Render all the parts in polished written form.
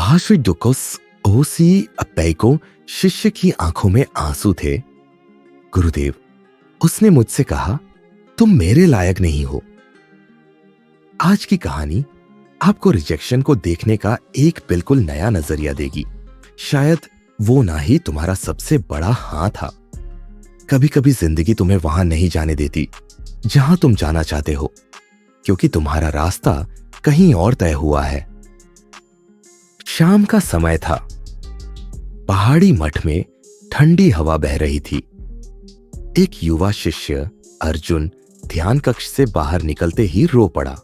भाषुडुकुस ओसी अप्पैको शिष्य की आंखों में आंसू थे। गुरुदेव, उसने मुझसे कहा, तुम मेरे लायक नहीं हो। आज की कहानी आपको रिजेक्शन को देखने का एक बिल्कुल नया नजरिया देगी। शायद वो ना ही तुम्हारा सबसे बड़ा हाँ था। कभी कभी जिंदगी तुम्हें वहां नहीं जाने देती जहां तुम जाना चाहते हो, क्योंकि तुम्हारा रास्ता कहीं और तय हुआ है। शाम का समय था। पहाड़ी मठ में ठंडी हवा बह रही थी। एक युवा शिष्य अर्जुन ध्यान कक्ष से बाहर निकलते ही रो पड़ा।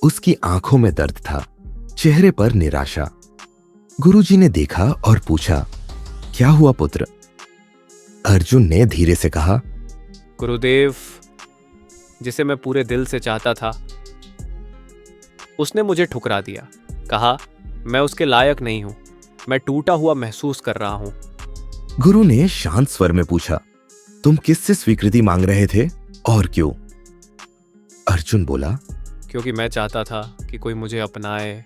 उसकी आंखों में दर्द था, चेहरे पर निराशा। गुरुजी ने देखा और पूछा, क्या हुआ पुत्र? अर्जुन ने धीरे से कहा, गुरुदेव, जिसे मैं पूरे दिल से चाहता था, उसने मुझे ठुकरा दिया। कहा, मैं उसके लायक नहीं हूं। मैं टूटा हुआ महसूस कर रहा हूं। गुरु ने शांत स्वर में पूछा, तुम किससे स्वीकृति मांग रहे थे और क्यों? अर्जुन बोला, क्योंकि मैं चाहता था कि कोई मुझे अपनाए,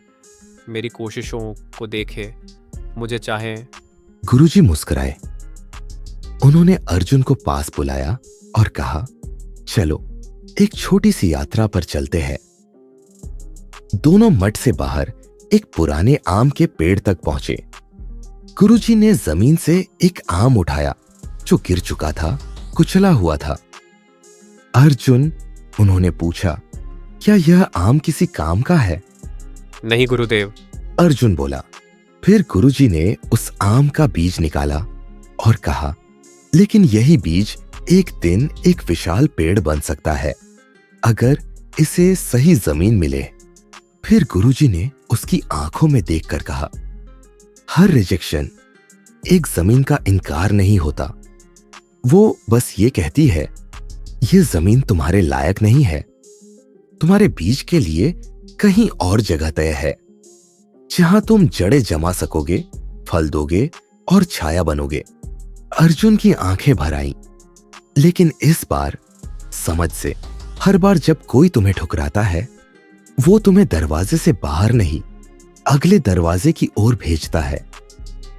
मेरी कोशिशों को देखे, मुझे चाहे। गुरुजी मुस्कुराए। उन्होंने अर्जुन को पास बुलाया और कहा, चलो एक छोटी सी यात्रा पर चलते हैं। दोनों मठ से बाहर एक पुराने आम के पेड़ तक पहुंचे। गुरुजी ने जमीन से एक आम उठाया जो गिर चुका था, कुचला हुआ था। अर्जुन, उन्होंने पूछा, क्या यह आम किसी काम का है? नहीं गुरुदेव, अर्जुन बोला। फिर गुरुजी ने उस आम का बीज निकाला और कहा, लेकिन यही बीज एक दिन एक विशाल पेड़ बन सकता है अगर इसे सही जमीन मिले। फिर गुरुजी ने उसकी आंखों में देखकर कहा, हर रिजेक्शन एक जमीन का इनकार नहीं होता। वो बस ये कहती है, ये जमीन तुम्हारे लायक नहीं है। तुम्हारे बीज के लिए कहीं और जगह तय है, जहां तुम जड़ें जमा सकोगे, फल दोगे और छाया बनोगे। अर्जुन की आंखें भर आईं, लेकिन इस बार समझ से। हर बार जब कोई तुम्हें ठुकराता है, वो तुम्हें दरवाजे से बाहर नहीं, अगले दरवाजे की ओर भेजता है।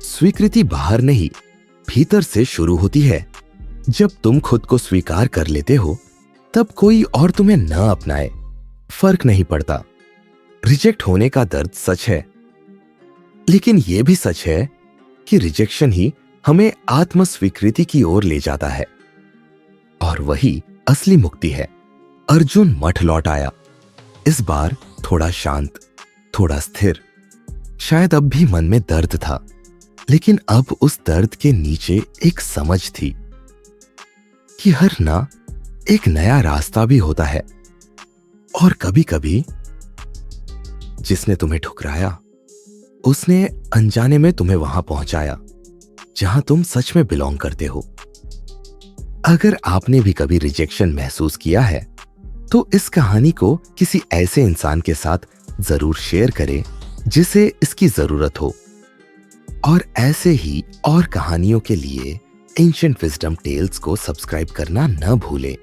स्वीकृति बाहर नहीं, भीतर से शुरू होती है। जब तुम खुद को स्वीकार कर लेते हो, तब कोई और तुम्हें न अपनाए, फर्क नहीं पड़ता। रिजेक्ट होने का दर्द सच है, लेकिन यह भी सच है कि रिजेक्शन ही हमें आत्म स्वीकृति की ओर ले जाता है, और वही असली मुक्ति है। अर्जुन मठ लौट आया, इस बार थोड़ा शांत, थोड़ा स्थिर। शायद अब भी मन में दर्द था, लेकिन अब उस दर्द के नीचे एक समझ थी कि हर ना एक नया रास्ता भी होता है। और कभी कभी जिसने तुम्हें ठुकराया, उसने अनजाने में तुम्हें वहां पहुंचाया जहां तुम सच में बिलोंग करते हो। अगर आपने भी कभी रिजेक्शन महसूस किया है, तो इस कहानी को किसी ऐसे इंसान के साथ जरूर शेयर करें जिसे इसकी जरूरत हो। और ऐसे ही और कहानियों के लिए एंशिएंट विजडम टेल्स को सब्सक्राइब करना न भूलें।